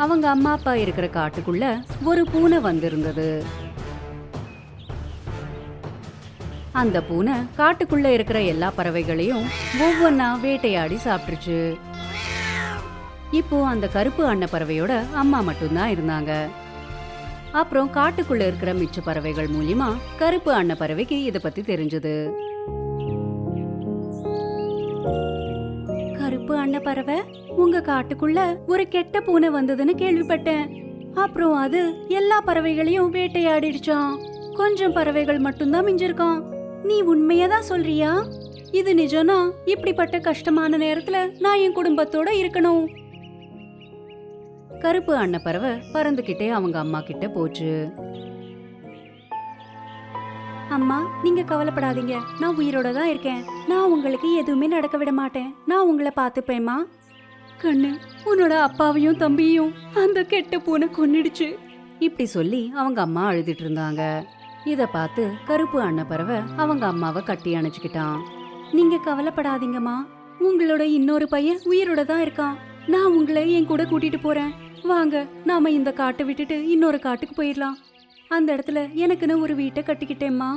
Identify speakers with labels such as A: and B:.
A: அவங்க அம்மா அப்பா இருக்கிற காட்டுக்குள்ள ஒரு பூனை வந்திருந்தது. அந்த பூனை காட்டுக்குள்ள இருக்கிற எல்லா பறவைகளையும் ஒவ்வொன்னா வேட்டையாடி சாப்பிட்டுருச்சு. இப்போ அந்த கருப்பு அன்ன பறவையோட அம்மா மட்டும்தான் இருந்தாங்க. அப்புறம் காட்டுக்குள்ள இருக்கிற மிச்ச பறவைகள் மூலியமா கருப்பு அன்ன பறவைக்கு இத பத்தி தெரிஞ்சது. கருப்பு அன்ன பறவை, உங்க காட்டுக்குள்ள ஒரு கெட்ட பூனை வந்ததுன்னு கேள்விப்பட்டேன். அப்புறம் அது எல்லா பறவைகளையும் வேட்டையாடிடுச்சான். கொஞ்சம் பறவைகள் மட்டும்தான் மிஞ்சிருக்கான். நீ உண்மையதான் சொல்றியா? இது நிஜம்னா இப்படிப்பட்ட கஷ்டமான நேரத்துல நான் என் குடும்பத்தோட இருக்கணும். கருப்பு அன்ன பறவை பறந்துகிட்டே அவங்க அம்மா கிட்ட போச்சு. அம்மா, நீங்க கவலைப்படாதீங்க, நான் உயிரோட தான் இருக்கேன். நான் உங்களுக்கு எதுவுமே நடக்க விட மாட்டேன். நான் உங்களை பாத்துப்பேம்மா. கண்ணு, உன்னோட அப்பாவையும் தம்பியும் அந்த கெட்ட பூனை கொன்னிடுச்சு. இப்படி சொல்லி அவங்க அம்மா அழுதுட்டு இருந்தாங்க. இத பார்த்து கருப்பு அன்ன பறவை அவங்க அம்மாவை கட்டி அணைச்சுக்கிட்டான். நீங்க கவலைப்படாதீங்கம்மா, உங்களோட இன்னொரு பையன் உயிரோட தான் இருக்கான். நான் உங்களை என் கூட கூட்டிட்டு போறேன். வாங்க, நாம இந்த காட்டை விட்டுட்டு இன்னொரு காட்டுக்கு போயிடலாம். அந்த இடத்துல எனக்குன்னு ஒரு வீட்டை கட்டிக்கிட்டேம்மா.